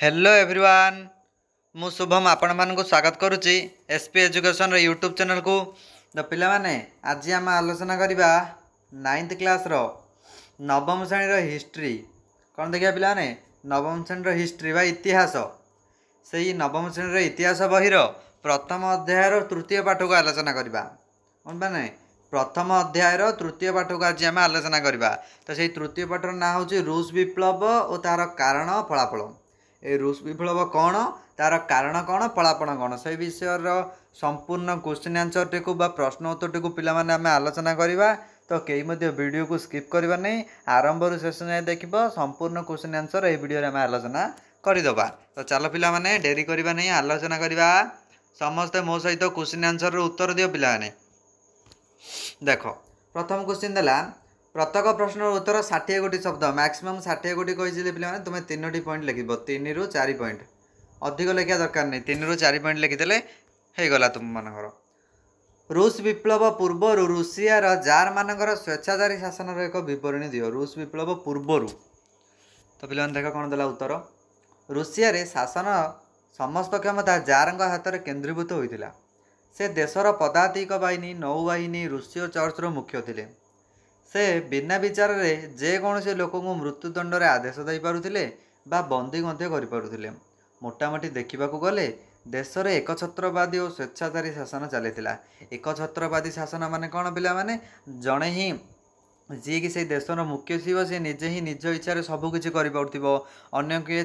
Hello everyone मु शुभम आपण मानक स्वागत करुच्ची एसपी एजुकेशन यूट्यूब चैनल को। तो पिला माने आज आम आलोचना करवा 9th क्लास रो नवम श्रेणी हिस्ट्री कौन देखिए पिला माने नवम श्रेणी हिस्ट्री बा इतिहास से नवम श्रेणी इतिहास बहिर प्रथम अध्यायर तृतीय पाठ को आलोचना करवा कौन माने प्रथम अध्यायर तृतीय पाठ को आज आम आलोचना करवा। तो से तृतीय पाठर ना हूँ रूस विप्लव और तार कारण फलाफल। ए रूस विप्लव कौन तार कारण कौन फलाफल कौन से विषय संपूर्ण क्वेश्चन आंसर टी को प्रश्न उत्तर टी पिला माने आम आलोचना करवा। तो कई वीडियो को स्किप करवा नहीं आरंभ शेष जाए देखिए संपूर्ण क्वेश्चन आंसर ये वीडियो आम आलोचना करदे। तो चलो पिला माने डेरी करवा नहीं आलोचना करवा समस्ते मो सहित क्वेश्चन आंसर उत्तर दियो पिला माने। देख प्रथम क्वेश्चन देला प्रत्येक प्रश्न उत्तर 60 गोटी शब्द मैक्सिमम 60 गोटी कही पे तुम 3टी पॉइंट लिख 3 ରୁ 4 पॉइंट अधिक लिखा दरकार नहीं 3 ରୁ 4 पॉइंट लिखिदेले हो गला तुम मानकर। रूस विप्लव पूर्वर रूसियार जार मानकर स्वेच्छाचारी शासन एक विवरणी दियो। रूस विप्लव पूर्वर तो पे देख कौन देला उत्तर रूसिया रे शासन समस्त क्षमता जार हाथ में केन्द्रीभूत होता। से देशर पदातिक बाहिनी नौबाहिनी रूसीय चर्चर मुख्य थिले। से बिना विचार रे जेकोसी लोक को मृत्युदंड आदेश दे पारुथिले बा बंदी करुले। मोटामोटी देखा गले देश में एकछत्रवादी और स्वेच्छाचारी शासन चलता। एकछत्रवादी शासन माने कौन पिला माने जड़े ही जी कि से देशर मुख्य थी सी निजे ही निज इच्छा सबकि अन्य किए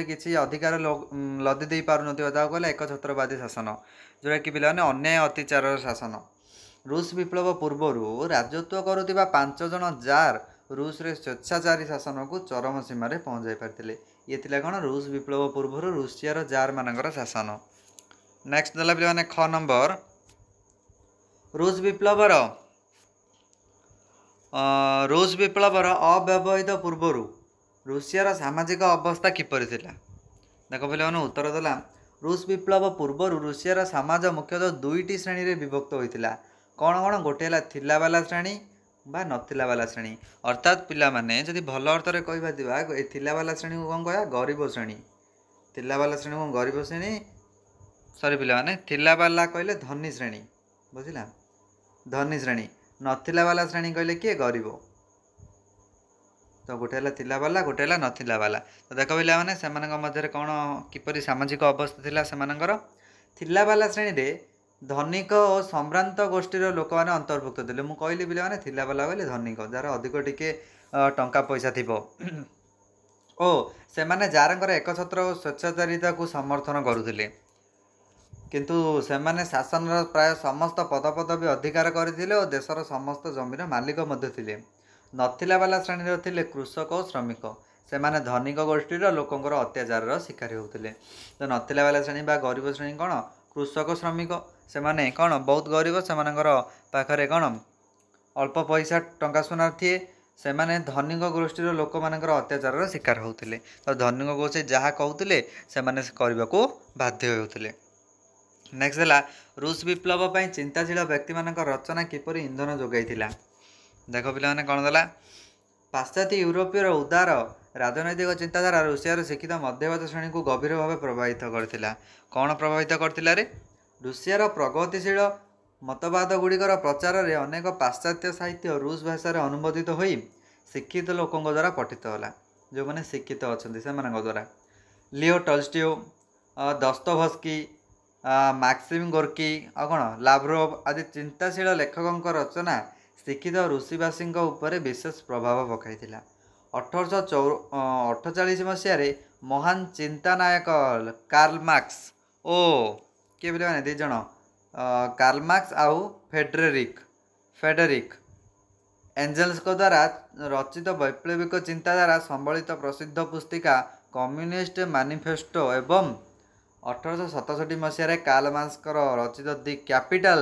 किसी अधिकार लदी दे पार कहला एकछत्रवादी शासन जोटा कि पिला अन्याय अत्याचार शासन। रूस विप्लव पूर्वर राजत्व करुवा 5 जन जार रूस रे स्वेच्छाचारी शासन को चरम सीमार पहुँचाई पार्थिले। ये थिला कौन रूस विप्लव पूर्वर रूसियार जार मानकर शासन। नेक्स्ट देला पे ख नंबर रूस विप्लवर अव्यवहित पूर्वर रूसियार सामाजिक अवस्था किपरि थिला। देख पे उत्तर देला रूस विप्लव पूर्वर रूसियार समाज मुख्यतः 2टी श्रेणी रे विभक्त होता। कौन कौन गोटे थिला वाला श्रेणी बा नथिला वाला श्रेणी अर्थात पिला माने जदि भल अर्थ में कह थिला वाला श्रेणी को कौन कह गरीब श्रेणी। थिला वाला श्रेणी को गरीब श्रेणी सॉरी पिला माने थिला वाला कहले धनी श्रेणी बुझिला धनी श्रेणी नथिला वाला श्रेणी कहले किए गरीब। तो गोटे थिला वाला गोटे नथिला वाला। तो देख पिला माने सेमानक मध्य कौन किपरि सामाजिक अवस्था थिला सेमानकर थिला वाला श्रेणी रे धनिक और सम्भ्रांत गोष्ठीर लोक मैंने अंतर्भुक्त थे। मुझे कहली पिला माने थिला वाला कहले धनिक जार अधिक टिके टंका पैसा थिबो ओ से माने जार एकछत्र और स्वेच्छाचारिता को समर्थन करुले किंतु से माने शासन प्राय समस्त पदपदवी अधिकार करथिले और देशर समस्त जमीर मालिक मध्य थिले। नथिला वाला श्रेणी थिले कृषक और श्रमिक से माने धनिक गोष्ठीर लोकंकर अत्याचार शिकार होते। तो नथिला वाला श्रेणी बा गरीब श्रेणी कौन कृषक श्रमिक से माने कौन बहुत गरीब से पाखरे कौन अल्प पैसा टंका सुना थे से माने धनिक गोष्ठीर लोक मानकर अत्याचार शिकार होते। तो धनिक गोष्ठी जहाँ कहते से माने करने को बाध्य होते। नेक्स्ट है रूस विप्लव पर चिंताशील व्यक्ति मान रचना किपरि इंधन जोगाई। देख पे कौन देला पाश्चात्य यूरोपीय उदार राजनैतिक चिंताधारा रूसियार शिक्षित मध्यवर्ती श्रेणी को गभीर भाव प्रभावित करथिला। कौन प्रभावित करथिला रे रूसियार प्रगतिशील मतवाद गुड़िकर प्रचार रे अनेक पाश्चात्य साहित्य रूस भाषा अनुवादित हो शिक्षित लोकों द्वारा पठित होला। जो मैंने शिक्षित अच्छा से द्वारा Leo Tolstoy Dostoevsky Maxim Gorky और कौन लाव्रोव आदि चिंताशील लेखकों रचना शिक्षित रूसीवासी उपरे विशेष प्रभाव पकाई। 1848 मसीह महान चिंतानायक कार्ल मार्क्स ओ किए बोले दी जन कार्ल मार्क्स आउ फेडरिक एंजेल्स द्वारा रचित वैप्लविक चिंताधारा संबलित प्रसिद्ध पुस्तिका कम्युनिस्ट मैनिफेस्टो एवं 1867 मसीह कार्ल मार्क्स रचित दि कैपिटल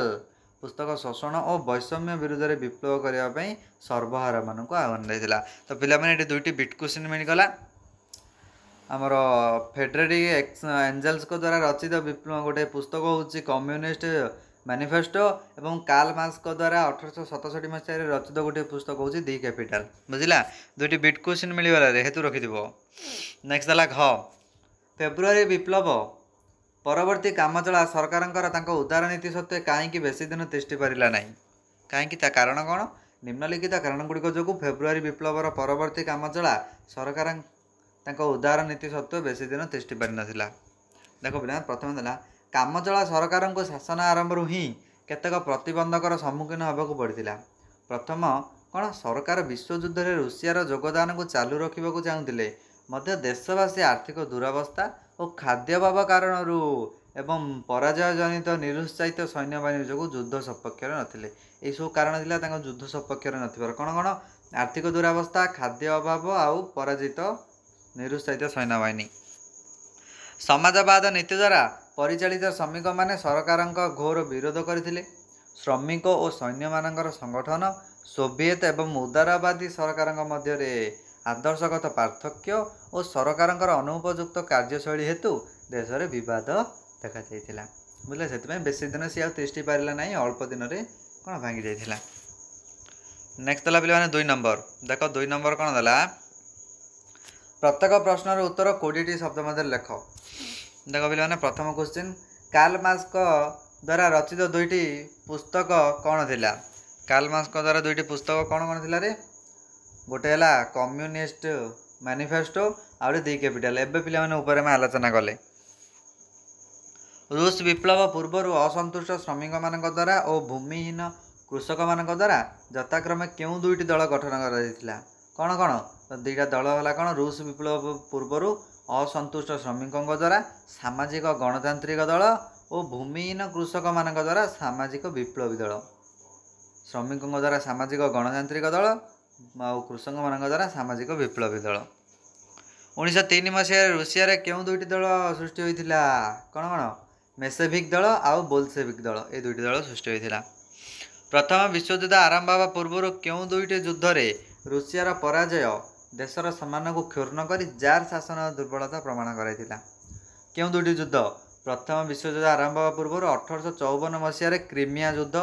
पुस्तक शोषण और वैषम्य विरुद्ध में विप्लव करने सर्वहारा मान को आह्वान देता। तो पिला माने 2टी बिट क्वेश्चन मिलगला आमर फेडरिक एंजेल्स द्वारा रचित विप्लव गोटे पुस्तक हूँ कम्युनिस्ट मैनिफेस्टो एवं कार्ल मार्क्स द्वारा 1867 मसीह रचित गोटे पुस्तक हूँ दि कैपिटल बुझला 2टी बिट क्वेश्चन मिलगला हेतु रखिथ। नेक्स्ट है घ फेब्रुआरी विप्लव परवर्ती कामचला सरकारଙ୍କର ତାଙ୍କ ଉଦାର ନୀତି ସତ୍ତ୍ୱେ କାହିଁକି ବେଶୀ ଦିନ ତିଷ୍ଠି ପାରିଲା ନାହିଁ? କାହିଁକି ତା କାରଣ କ'ଣ? ନିମ୍ନଲିଖିତ କାରଣଗୁଡ଼ିକ ଯୋଗୁଁ ଫେବ୍ରୁଆରୀ ବିପ୍ଳବର ପରବର୍ତ୍ତୀ କାମଚଳା ସରକାର ତାଙ୍କ ଉଦାର ନୀତି ସତ୍ତ୍ୱେ ବେଶୀ ଦିନ ତିଷ୍ଠି ପାରିନଥିଲା। ଦେଖ ପିଲା, ପ୍ରଥମେ ଦେଲା କାମଚଳା ସରକାରଙ୍କୁ ଶାସନ ଆରମ୍ଭରୁ ହିଁ କେତେକ ପ୍ରତିବନ୍ଧକର ସମ୍ମୁଖୀନ ହେବାକୁ ପଡ଼ିଥିଲା। ପ୍ରଥମ କ'ଣ, ସରକାର ବିଶ୍ୱଯୁଦ୍ଧରେ ରୁଷିଆର ଯୋଗଦାନକୁ ଚାଲୁ ରଖିବାକୁ ଚାହୁଁଥିଲେ ମଧ୍ୟ ଦେଶବାସୀ ଆର୍ଥିକ ଦୁରବସ୍ଥା ଓ ଖାଦ୍ୟାଭାବ କାରଣରୁ ଏବଂ ପରାଜୟ ଜନିତ ନିରୁତ୍ସାହିତ ସୈନ୍ୟବାହିନୀ ଯୋଗୁଁ ଯୁଦ୍ଧ ସପକ୍ଷରେ ନଥିଲେ। ଏହିସବୁ କାରଣ ଥିଲା ତାଙ୍କ ଯୁଦ୍ଧ ସପକ୍ଷରେ ନଥିବାର। କ'ଣ କ'ଣ? ଆର୍ଥିକ ଦୁରାବସ୍ଥା, ଖାଦ୍ୟ ଅଭାବ ଆଉ ପରାଜିତ ନିରୁତ୍ସାହିତ ସୈନ୍ୟବାହିନୀ। ସମାଜବାଦ ନୀତି ଦ୍ୱାରା ପରିଚାଳିତ ଶ୍ରମିକମାନେ ସରକାରଙ୍କ ଘୋର ବିରୋଧ କରିଥିଲେ। ଶ୍ରମିକ ଓ ସୈନ୍ୟମାନଙ୍କର ସଂଗଠନ, ସୋଭିଏତ ଏବଂ ଉଦାରବାଦୀ ସରକାରଙ୍କ ମଧ୍ୟରେ ଆଦର୍ଶଗତ ପାର୍ଥକ୍ୟ ଓ ସରକାରଙ୍କର ଅନୁପଯୁକ୍ତ କାର୍ଯ୍ୟଶୈଳୀ ହେତୁ ଦେଶରେ ବିବାଦ ଦେଖାଯାଇଥିଲା। ବୁଝିଲେ, ସେଥିପାଇଁ ବେଶୀ ଦିନ ସିଏ ଆଉ ତିଷ୍ଠି ପାରିଲା ନାହିଁ, ଅଳ୍ପ ଦିନରେ କ'ଣ ଭାଙ୍ଗି ଯାଇଥିଲା। ନେକ୍ସଟ ଦେଲା ପିଲାମାନେ 2 ନମ୍ବର। ଦେଖ 2 ନମ୍ବର କ'ଣ ଦେଲା, ପ୍ରତ୍ୟେକ ପ୍ରଶ୍ନର ଉତ୍ତର 20ଟି ଶବ୍ଦ ମଧ୍ୟରେ ଲେଖ। ଦେଖ ପିଲାମାନେ, ପ୍ରଥମ କ୍ୱେଶ୍ଚିନ୍, କାର୍ଲ ମାର୍କ୍ସଙ୍କ ଦ୍ୱାରା ରଚିତ 2ଟି ପୁସ୍ତକ କ'ଣ ଥିଲା? କାର୍ଲ ମାର୍କ୍ସଙ୍କ ଦ୍ୱାରା 2ଟି ପୁସ୍ତକ କ'ଣ କ'ଣ ଥିଲା ରେ? ଗୋଟେ ହେଲା କମ୍ୟୁନିଷ୍ଟ ମ୍ୟାନିଫେଷ୍ଟୋ, ଆଉ ଗୋଟେ ଦି କ୍ୟାପିଟାଲ। ଏବେ ପିଲାମାନେ ଉପରେ ଆମେ ଆଲୋଚନା କଲେ। ରୁଷ ବିପ୍ଳବ ପୂର୍ବରୁ ଅସନ୍ତୁଷ୍ଟ ଶ୍ରମିକମାନଙ୍କ ଦ୍ୱାରା ଓ ଭୂମିହୀନ କୃଷକମାନଙ୍କ ଦ୍ୱାରା ଯଥାକ୍ରମେ କେଉଁ 2ଟି ଦଳ ଗଠନ କରାଯାଇଥିଲା? କ'ଣ କ'ଣ? ଦୁଇଟା ଦଳ ହେଲା କ'ଣ? ରୁଷ ବିପ୍ଳବ ପୂର୍ବରୁ ଅସନ୍ତୁଷ୍ଟ ଶ୍ରମିକଙ୍କ ଦ୍ୱାରା ସାମାଜିକ ଗଣତାନ୍ତ୍ରିକ ଦଳ ଓ ଭୂମିହୀନ କୃଷକମାନଙ୍କ ଦ୍ୱାରା ସାମାଜିକ ବିପ୍ଳବୀ ଦଳ। ଶ୍ରମିକଙ୍କ ଦ୍ୱାରା ସାମାଜିକ ଗଣତାନ୍ତ୍ରିକ ଦଳ ଆଉ କୃଷକମାନଙ୍କ ଦ୍ୱାରା ସାମାଜିକ ବିପ୍ଳବୀ ଦଳ। 1903 ମସିହାରେ ରୁଷିଆରେ କେଉଁ 2ଟି ଦଳ ସୃଷ୍ଟି ହୋଇଥିଲା? କ'ଣ କ'ଣ? ମେସେଭିକ୍ ଦଳ ଆଉ ବୋଲସେଭିକ୍ ଦଳ, ଏ 2ଟି ଦଳ ସୃଷ୍ଟି ହୋଇଥିଲା। ପ୍ରଥମ ବିଶ୍ୱଯୁଦ୍ଧ ଆରମ୍ଭ ହେବା ପୂର୍ବରୁ କେଉଁ 2ଟି ଯୁଦ୍ଧରେ ରୁଷିଆର ପରାଜୟ ଦେଶର ସମ୍ମାନକୁ କ୍ଷୁର୍ଣ୍ଣ କରି ଜାର୍ ଶାସନର ଦୁର୍ବଳତା ପ୍ରମାଣ କରାଇଥିଲା? କେଉଁ 2ଟି ଯୁଦ୍ଧ? ପ୍ରଥମ ବିଶ୍ୱଯୁଦ୍ଧ ଆରମ୍ଭ ହେବା ପୂର୍ବରୁ 1854 ମସିହାରେ କ୍ରିମିଆ ଯୁଦ୍ଧ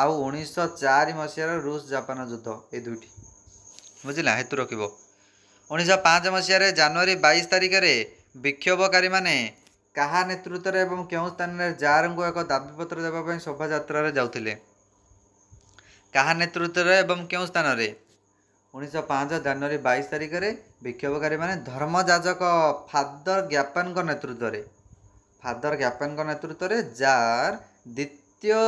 ଆଉ 1904 ମସିହାର ରୁଷ ଜାପାନ ଯୁଦ୍ଧ, ଏ 2ଟି। ବୁଝିଲା, ହେତୁ ରଖିବ। 1905 ମସିହାରେ ଜାନୁଆରୀ 22 ତାରିଖରେ ବିକ୍ଷୋଭକାରୀମାନେ କାହା ନେତୃତ୍ୱରେ ଏବଂ କେଉଁ ସ୍ଥାନରେ ଜାର୍ଙ୍କୁ ଏକ ଦାବିପତ୍ର ଦେବା ପାଇଁ ଶୋଭାଯାତ୍ରାରେ ଯାଉଥିଲେ? କାହା ନେତୃତ୍ୱରେ ଏବଂ କେଉଁ ସ୍ଥାନରେ? 1905 ଜାନୁଆରୀ 22 ତାରିଖରେ ବିକ୍ଷୋଭକାରୀମାନେ ଧର୍ମଯାଜକ ଫାଦର ଗ୍ୟାପାନଙ୍କ ନେତୃତ୍ୱରେ ଜାର୍ ଦ୍ୱିତୀୟ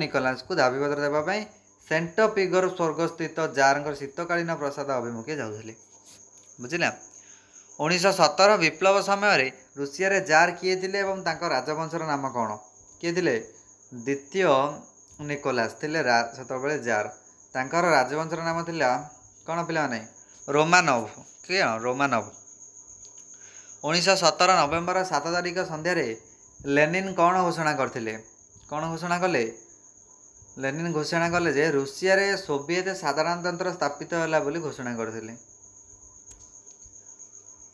ନିକୋଲାସଙ୍କୁ ଦାବିପତ୍ର ଦେବା ପାଇଁ ସେଣ୍ଟ ପିଗର ସ୍ୱର୍ଗସ୍ଥିତ ଜାର୍ଙ୍କ ଶୀତକାଳୀନ ପ୍ରସାଦ ଅଭିମୁଖେ ଯାଉଥିଲେ। ବୁଝିଲା। 1917 ବିପ୍ଳବ ସମୟରେ ରୁଷିଆରେ ଜାର୍ କିଏ ଥିଲେ ଏବଂ ତାଙ୍କ ରାଜବଂଶର ନାମ କ'ଣ? କିଏ ଥିଲେ? ଦ୍ୱିତୀୟ ନିକୋଲାସ ଥିଲେ ସେତେବେଳେ ଜାର୍। ତାଙ୍କର ରାଜବଂଶର ନାମ ଥିଲା କ'ଣ ପିଲାମାନେ? ରୋମାନୋଭ। କିଏ? ରୋମାନୋଭ। 1917 ନଭେମ୍ବର 7 ତାରିଖ ସନ୍ଧ୍ୟାରେ ଲେନିନ୍ କ'ଣ ଘୋଷଣା କରିଥିଲେ? କ'ଣ ଘୋଷଣା କଲେ? ଲେନିନ୍ ଘୋଷଣା କଲେ ଯେ ରୁଷିଆରେ ସୋଭିଏତ ସାଧାରଣତନ୍ତ୍ର ସ୍ଥାପିତ ହେଲା ବୋଲି ଘୋଷଣା କରିଥିଲେ।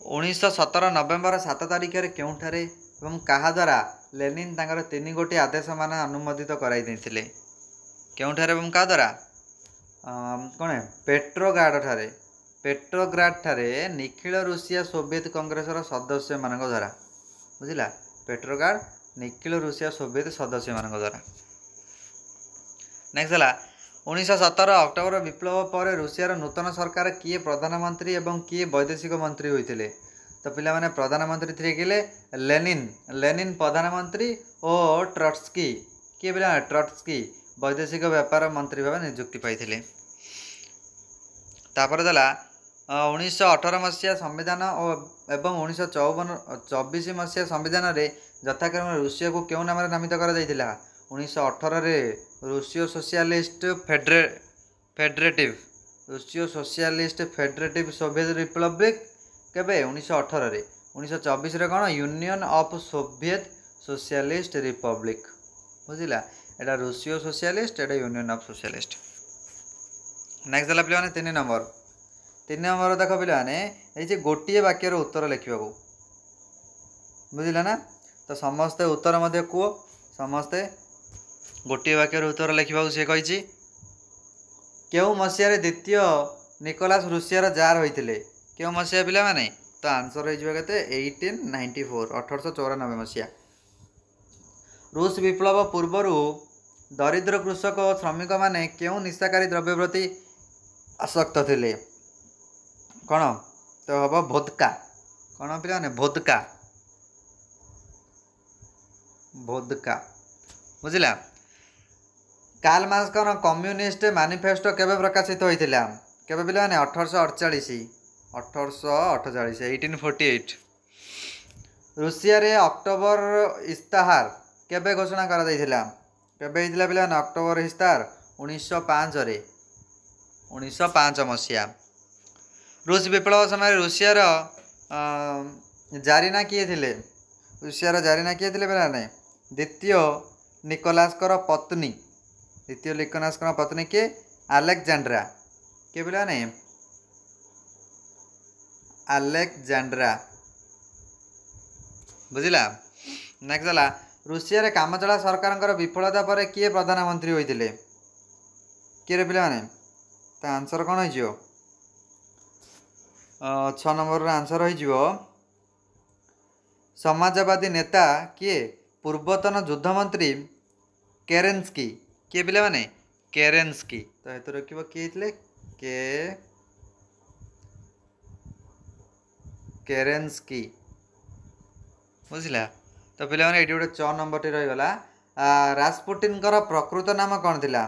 1917 ନଭେମ୍ବର 7 ତାରିଖରେ କେଉଁଠାରେ ଏବଂ କାହା ଦ୍ୱାରା ଲେନିନ୍ ତାଙ୍କର 3 ଗୋଟି ଆଦେଶମାନ ଅନୁମୋଦିତ କରାଇ ଦେଇଥିଲେ? କେଉଁଠାରେ ଏବଂ କାହା ଦ୍ୱାରା? କ'ଣ? ପେଟ୍ରୋଗ୍ରାଡଠାରେ ନିଖିଳ ରୁଷିଆ ସୋଭିଏତ କଂଗ୍ରେସର ସଦସ୍ୟମାନଙ୍କ ଦ୍ୱାରା। ବୁଝିଲା, ପେଟ୍ରୋଗ୍ରାଡ ନିଖିଳ ରୁଷିଆ ସୋଭିଏତ ସଦସ୍ୟମାନଙ୍କ ଦ୍ୱାରା। ନେକ୍ସଟ ହେଲା 1917 ଅକ୍ଟୋବର ବିପ୍ଳବ ପରେ ରୁଷିଆର ନୂତନ ସରକାର କିଏ ପ୍ରଧାନମନ୍ତ୍ରୀ ଏବଂ କିଏ ବୈଦେଶିକ ମନ୍ତ୍ରୀ ହୋଇଥିଲେ? ତ ପିଲାମାନେ ପ୍ରଧାନମନ୍ତ୍ରୀ ଥିଲେ ଲେନିନ୍ ପ୍ରଧାନମନ୍ତ୍ରୀ ଓ ଟ୍ରଟ୍ସ୍କି କିଏ ପିଲା? ଟ୍ରଟ୍ସ୍କି ବୈଦେଶିକ ବ୍ୟାପାର ମନ୍ତ୍ରୀ ଭାବେ ନିଯୁକ୍ତି ପାଇଥିଲେ। ତାପରେ ଦେଲା 1918 ମସିହା ସମ୍ବିଧାନ ଏବଂ 1924 ମସିହା ସମ୍ବିଧାନରେ ଯଥାକ୍ରମେ ରୁଷିଆକୁ କେଉଁ ନାମରେ ନାମିତ କରାଯାଇଥିଲା? 1918ରେ ରୁଷୀୟ ସୋସିଆଲିଷ୍ଟ ଫେଡେରେଟିଭ ସୋଭିଏତ ରିପବ୍ଲିକ। କେବେ? 1918ରେ। 1924ରେ କ'ଣ? Union of Soviet socialist republic. ବୁଝିଲା, ଏଇଟା ରୁଷୀୟ ସୋସିଆଲିଷ୍ଟ, ଏଇଟା ୟୁନିଅନ୍ ଅଫ୍ ସୋସିଆଲିଷ୍ଟ। ନେକ୍ସଟ ଦେଲା ପିଲାମାନେ 3 ନମ୍ବର। 3 ନମ୍ବର ଦେଖ ପିଲାମାନେ, ଏଇ ଯେ ଗୋଟିଏ ବାକ୍ୟର ଉତ୍ତର ଲେଖିବାକୁ। ବୁଝିଲା ନା? ତ ସମସ୍ତେ ଉତ୍ତର ମଧ୍ୟ କୁହ। ସମସ୍ତେ ଗୋଟିଏ ବାକ୍ୟର ଉତ୍ତର ଲେଖିବାକୁ ସେ କହିଛି। କେଉଁ ମସିହାରେ ଦ୍ୱିତୀୟ ନିକୋଲାସ ରୁଷିଆର ଜାର୍ ହୋଇଥିଲେ? क्यों मसीहा पिला माने तो आंसर हो केते 1894 1894 मसीहा। रूस विप्लव पूर्वर दरिद्र कृषक और श्रमिक माने क्यों निशाकारी द्रव्य प्रति आसक्त थिले कौन तो हम भोदका कौन पिला माने भोदका भोदका बुझिला। कार्ल मार्क्सर कम्युनिस्ट मैनिफेस्टो केबे प्रकाशित होइतिला केबे पिला माने 1848 1848 रूसिया रे अक्टोबर इस्ताहार केबे घोषणा करा दैथिला केबे हितला पिला माने अक्टोबर इस्ताहार 1905 रे 1905 मसीहा। रूस विप्लव समय रूसिया रो जारीना किए थिले रूसिया रो जारीना किए थिले पिला माने द्वितीय निकोलासकर पत्नी के अलेक्जेंड्रा के पिला ने अलेक्जेंड्रा बुझिला। नेक्स्ट होला रूसिया रे कामचला सरकार विफलता पर किए प्रधानमंत्री होइतिले किए रे पिला माने तो आंसर कौन हो 6 नंबर आंसर हो समाजवादी नेता किए पूर्वतन युद्ध मंत्री केरेन्स्की किए पिला माने केरेन्स्की तो हेतु रखिबो किए थिले केरेन्स्की बुझिला। तो पिला माने एटी गोटे 6 नंबर टी रही गला। रासपुटिन प्रकृत नाम कौन थिला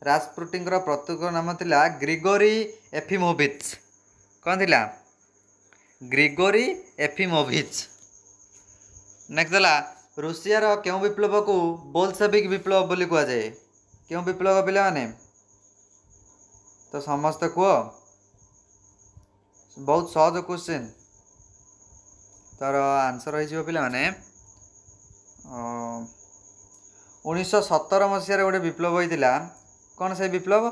रासपुटिन प्रकृत नाम थिला ग्रिगोरी एफिमोविच कौन थिला ग्रिगोरी एफिमोविच। नेक्स्ट होला रूसिया रो क्यों विप्लव को बोल्शेविक विप्लव बोली कह जाए क्यों विप्लव पिला माने तो समस्त कह बहुत सहज क्वेश्चन तार आंसर हो पिला माने 1917 मसीह गोटे विप्लव होता कौन से विप्लव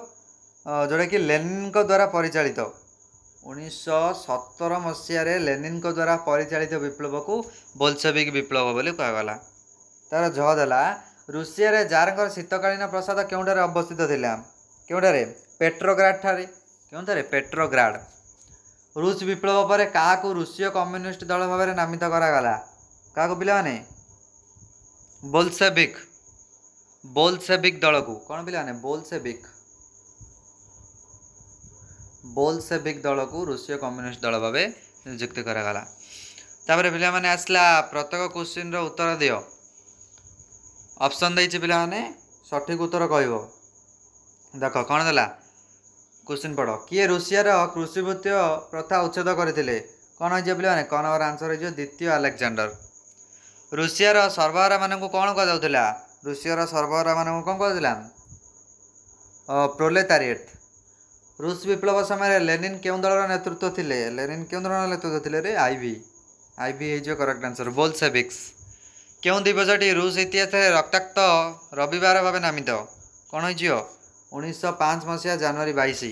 जोटा कि लेनिन द्वारा परिचालित 1917 मसीह लेनिन द्वारा परिचालित विप्लव को बोल्शेविक विप्लव बोली कहगला। तार जला रूसिया रे जार शीतकालीन प्रसाद क्योंठारे अवस्थित थिला क्योंठारे पेट्रोग्राड ठारे क्योंठारे पेट्रोग्राड। रूस विप्लव पर क्या रूसीय कम्युनिस्ट दल भाव में नामित करागला क्या पिला माने बोल्शेविक दल को कौन पिला माने बोल्शेविक दल को रूसीय कम्युनिस्ट दल भाव नियुक्त करागला। तापर पिला माने आसला प्रत्येक क्वेश्चन रो उत्तर दियो ऑप्शन देछि पिला माने सठिक उत्तर कहबो देख कौन देला क्वेश्चन पढ़ किए रूसिया रो कृषिभूत प्रथा उच्छेद करथिले कौन हो पिला माने कौन और आंसर हो द्वितीय अलेक्जेंडर। रूसिया रो सर्वहारा मानन को कौन कह जाउथिला रूसिया रो सर्वहारा मानन को कौन कह जाउथिला प्रोलेटारिएट। रूस विप्लव समय लेनिन क्यों दल नेतृत्व थिले लेनिन क्यों दल नेतृत्व थिले रे आईवी हो करेक्ट आंसर। बोल्शेविक्स क्यों दिवसटी रूस इतिहास रक्ताक्त रविवार भाव नामित कौन हो 1905 मसीहा जनवरी 22।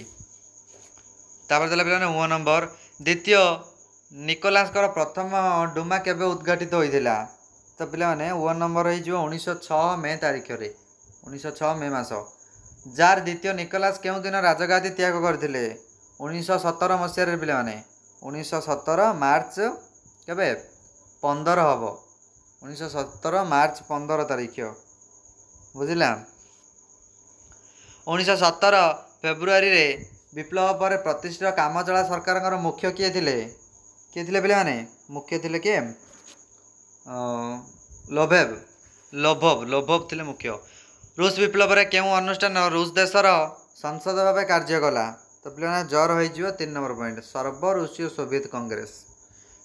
तापर देला पिला 9 नंबर द्वितीय निकोलासकर प्रथम डुमा केबे उद्घाटित होइथिला तो पिला माने 1 नंबर हो 1906 मे तारीख रे 1906 मे मास। जार द्वितीय निकोलास क्यों दिन राजगादी त्याग करथिले 1917 मसीहा रे पिला माने 1917 मार्च केबे 15 हबो 1917 मार्च 15 तारीख बुझिला। 1917 फेब्रुआरी रे विप्लव पर प्रतिष्ठित कामचला सरकार मुख्य किए थिले पिला माने मुख्य थिले किए लोभोव थिले मुख्य। रूस विप्लव रे केउ अनुष्ठान रूस देशर संसद भाव कार्य कला तो पिला माने जर हो 3 नंबर पॉइंट सर्व रूसीय सोवियत कांग्रेस।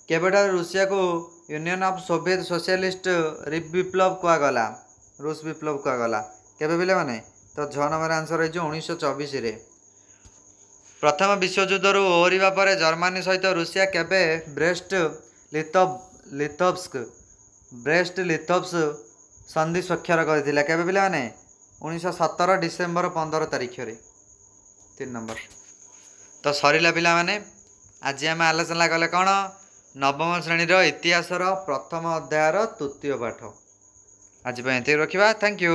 केबेटा रूसिया को यूनियन ऑफ सोवियत सोशलिस्ट विप्लव कहगला रूस विप्लव कहगला केबे पिला माने तो 6 नंबर आंसर हो 1924 रे। प्रथम विश्वयुद्ध रु ओहरिबा पर जर्मनी सहित रूसिया केबे ब्रेस्ट लिथोव्स संधि स्वाक्षर करथिला केबे पिला माने 1917 डिसेम्बर 15 तारीख रे 3 नंबर। तो सरिला पिला माने आज आम आलोचना कले कौन नवम श्रेणी इतिहास प्रथम अध्यायर तृतीय पाठ आज रखा। Thank you.